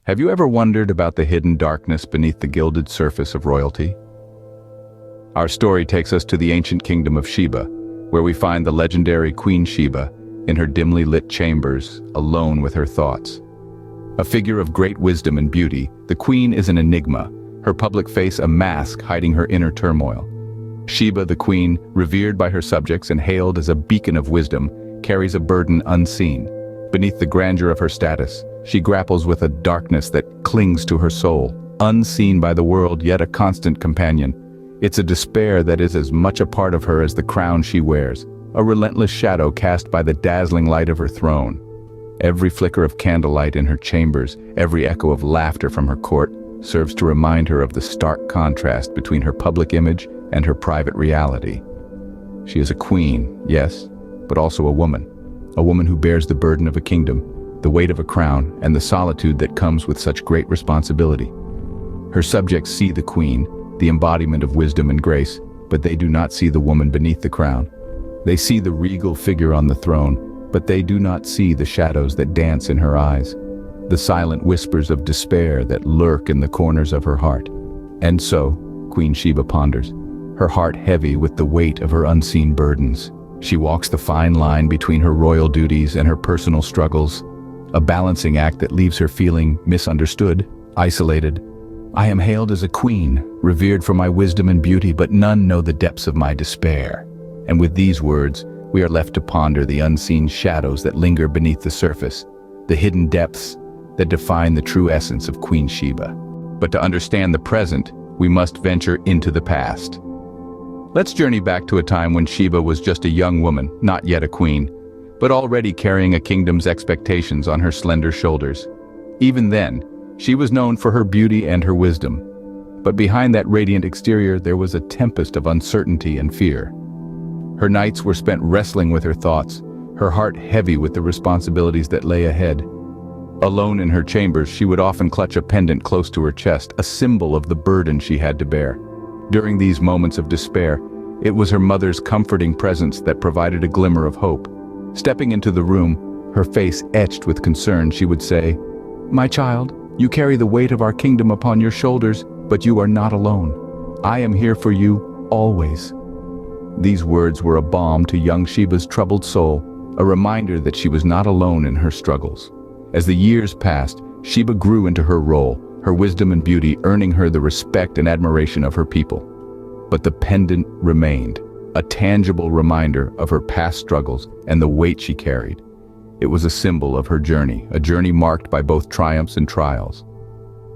Have you ever wondered about the hidden darkness beneath the gilded surface of royalty? Our story takes us to the ancient kingdom of Sheba, where we find the legendary Queen Sheba in her dimly lit chambers, alone with her thoughts. A figure of great wisdom and beauty, the queen is an enigma, her public face a mask hiding her inner turmoil. Sheba, the queen, revered by her subjects and hailed as a beacon of wisdom, carries a burden unseen. Beneath the grandeur of her status, she grapples with a darkness that clings to her soul, unseen by the world yet a constant companion. It's a despair that is as much a part of her as the crown she wears, a relentless shadow cast by the dazzling light of her throne. Every flicker of candlelight in her chambers, every echo of laughter from her court, serves to remind her of the stark contrast between her public image and her private reality. She is a queen, yes, but also a woman who bears the burden of a kingdom, the weight of a crown, and the solitude that comes with such great responsibility. Her subjects see the queen, the embodiment of wisdom and grace, but they do not see the woman beneath the crown. They see the regal figure on the throne, but they do not see the shadows that dance in her eyes, the silent whispers of despair that lurk in the corners of her heart. And so, Queen Sheba ponders, her heart heavy with the weight of her unseen burdens. She walks the fine line between her royal duties and her personal struggles, a balancing act that leaves her feeling misunderstood, isolated. I am hailed as a queen, revered for my wisdom and beauty, but none know the depths of my despair. And with these words, we are left to ponder the unseen shadows that linger beneath the surface, the hidden depths that define the true essence of Queen Sheba. But to understand the present, we must venture into the past. Let's journey back to a time when Sheba was just a young woman, not yet a queen, but already carrying a kingdom's expectations on her slender shoulders. Even then, she was known for her beauty and her wisdom. But behind that radiant exterior, there was a tempest of uncertainty and fear. Her nights were spent wrestling with her thoughts, her heart heavy with the responsibilities that lay ahead. Alone in her chambers, she would often clutch a pendant close to her chest, a symbol of the burden she had to bear. During these moments of despair, it was her mother's comforting presence that provided a glimmer of hope. Stepping into the room, her face etched with concern, she would say, "My child, you carry the weight of our kingdom upon your shoulders, but you are not alone. I am here for you, always." These words were a balm to young Sheba's troubled soul, a reminder that she was not alone in her struggles. As the years passed, Sheba grew into her role, her wisdom and beauty earning her the respect and admiration of her people. But the pendant remained, a tangible reminder of her past struggles and the weight she carried. It was a symbol of her journey, a journey marked by both triumphs and trials.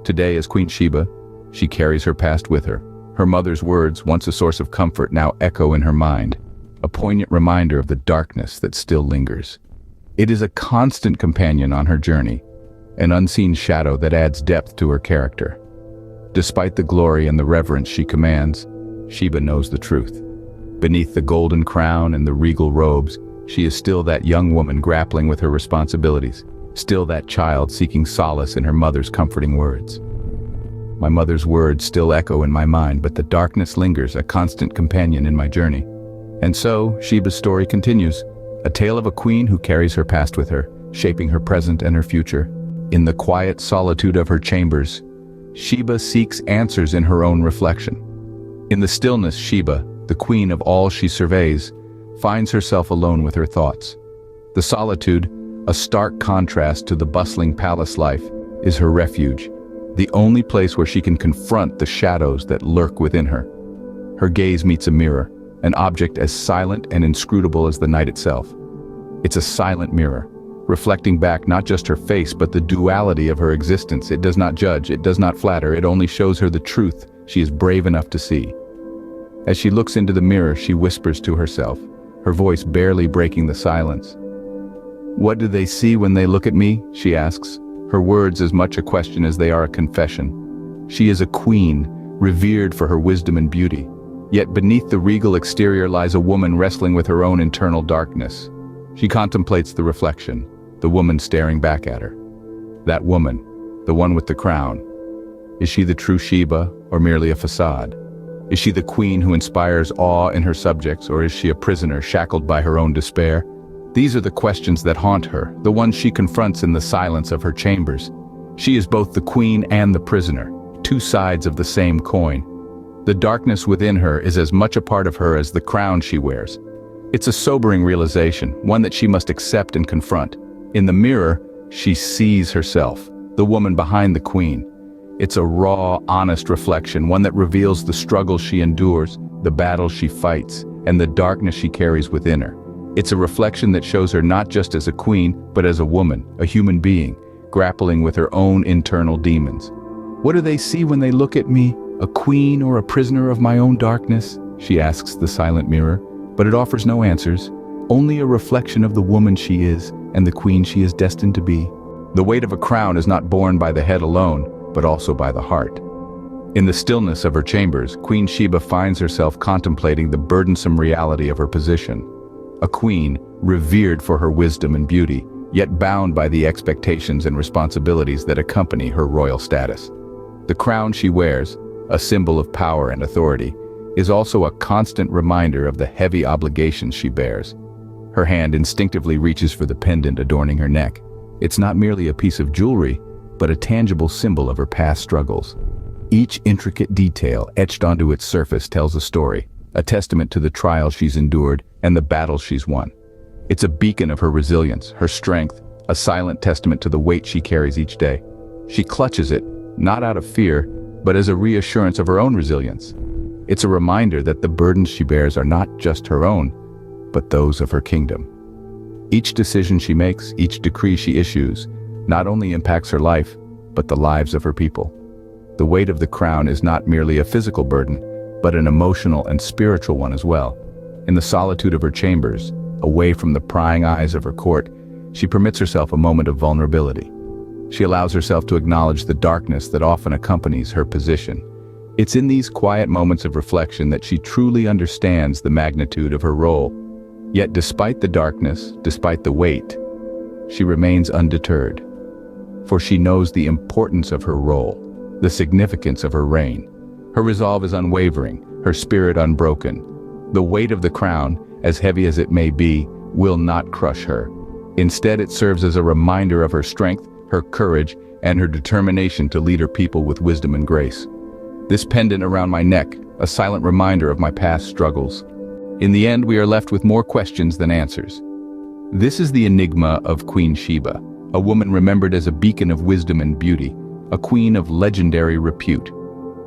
Today, as Queen Sheba, she carries her past with her. Her mother's words, once a source of comfort, now echo in her mind, a poignant reminder of the darkness that still lingers. It is a constant companion on her journey, an unseen shadow that adds depth to her character. Despite the glory and the reverence she commands, Sheba knows the truth. Beneath the golden crown and the regal robes, she is still that young woman grappling with her responsibilities, still that child seeking solace in her mother's comforting words. My mother's words still echo in my mind, but the darkness lingers, a constant companion in my journey. And so, Sheba's story continues, a tale of a queen who carries her past with her, shaping her present and her future. In the quiet solitude of her chambers, Sheba seeks answers in her own reflection. In the stillness, Sheba, the queen of all she surveys, finds herself alone with her thoughts. The solitude, a stark contrast to the bustling palace life, is her refuge, the only place where she can confront the shadows that lurk within her. Her gaze meets a mirror, an object as silent and inscrutable as the night itself. It's a silent mirror, reflecting back not just her face but the duality of her existence. It does not judge, it does not flatter, it only shows her the truth she is brave enough to see. As she looks into the mirror, she whispers to herself, her voice barely breaking the silence. "What do they see when they look at me?" she asks, her words as much a question as they are a confession. She is a queen, revered for her wisdom and beauty. Yet beneath the regal exterior lies a woman wrestling with her own internal darkness. She contemplates the reflection, the woman staring back at her. That woman, the one with the crown. Is she the true Sheba, or merely a facade? Is she the queen who inspires awe in her subjects, or is she a prisoner shackled by her own despair? These are the questions that haunt her, the ones she confronts in the silence of her chambers. She is both the queen and the prisoner, two sides of the same coin. The darkness within her is as much a part of her as the crown she wears. It's a sobering realization, one that she must accept and confront. In the mirror, she sees herself, the woman behind the queen. It's a raw, honest reflection, one that reveals the struggles she endures, the battles she fights, and the darkness she carries within her. It's a reflection that shows her not just as a queen, but as a woman, a human being, grappling with her own internal demons. What do they see when they look at me? A queen or a prisoner of my own darkness? She asks the silent mirror, but it offers no answers, only a reflection of the woman she is and the queen she is destined to be. The weight of a crown is not borne by the head alone, but also by the heart. In the stillness of her chambers, Queen Sheba finds herself contemplating the burdensome reality of her position. A queen, revered for her wisdom and beauty, yet bound by the expectations and responsibilities that accompany her royal status. The crown she wears, a symbol of power and authority, is also a constant reminder of the heavy obligations she bears. Her hand instinctively reaches for the pendant adorning her neck. It's not merely a piece of jewelry, but a tangible symbol of her past struggles. Each intricate detail etched onto its surface tells a story, a testament to the trials she's endured and the battles she's won. It's a beacon of her resilience, her strength, a silent testament to the weight she carries each day. She clutches it, not out of fear, but as a reassurance of her own resilience. It's a reminder that the burdens she bears are not just her own, but those of her kingdom. Each decision she makes, each decree she issues, not only impacts her life, but the lives of her people. The weight of the crown is not merely a physical burden, but an emotional and spiritual one as well. In the solitude of her chambers, away from the prying eyes of her court, she permits herself a moment of vulnerability. She allows herself to acknowledge the darkness that often accompanies her position. It's in these quiet moments of reflection that she truly understands the magnitude of her role. Yet despite the darkness, despite the weight, she remains undeterred. For she knows the importance of her role, the significance of her reign. Her resolve is unwavering, her spirit unbroken. The weight of the crown, as heavy as it may be, will not crush her. Instead, it serves as a reminder of her strength, her courage, and her determination to lead her people with wisdom and grace. This pendant around my neck, a silent reminder of my past struggles. In the end, we are left with more questions than answers. This is the enigma of Queen Sheba, a woman remembered as a beacon of wisdom and beauty, a queen of legendary repute.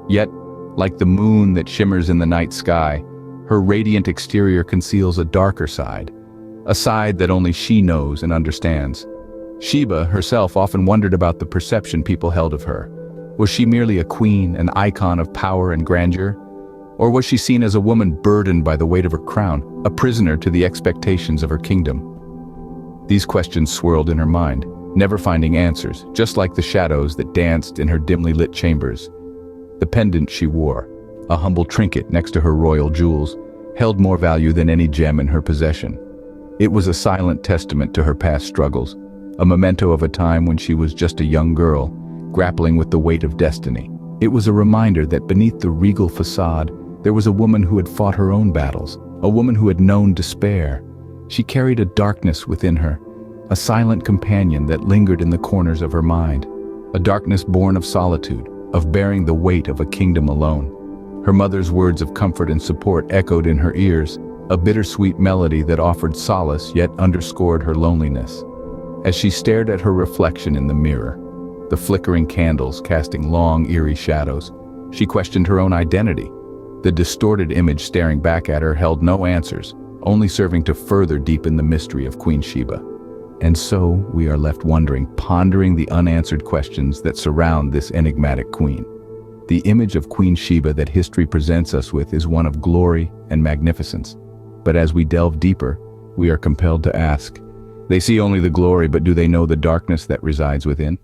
Yet, like the moon that shimmers in the night sky, her radiant exterior conceals a darker side, a side that only she knows and understands. Sheba herself often wondered about the perception people held of her. Was she merely a queen, an icon of power and grandeur? Or was she seen as a woman burdened by the weight of her crown, a prisoner to the expectations of her kingdom? These questions swirled in her mind, never finding answers, just like the shadows that danced in her dimly lit chambers. The pendant she wore, a humble trinket next to her royal jewels, held more value than any gem in her possession. It was a silent testament to her past struggles, a memento of a time when she was just a young girl, grappling with the weight of destiny. It was a reminder that beneath the regal facade, there was a woman who had fought her own battles, a woman who had known despair. She carried a darkness within her, a silent companion that lingered in the corners of her mind, a darkness born of solitude, of bearing the weight of a kingdom alone. Her mother's words of comfort and support echoed in her ears, a bittersweet melody that offered solace yet underscored her loneliness. As she stared at her reflection in the mirror, the flickering candles casting long, eerie shadows, she questioned her own identity. The distorted image staring back at her held no answers, only serving to further deepen the mystery of Queen Sheba. And so we are left wondering, pondering the unanswered questions that surround this enigmatic queen. The image of Queen Sheba that history presents us with is one of glory and magnificence. But as we delve deeper, we are compelled to ask, they see only the glory, but do they know the darkness that resides within?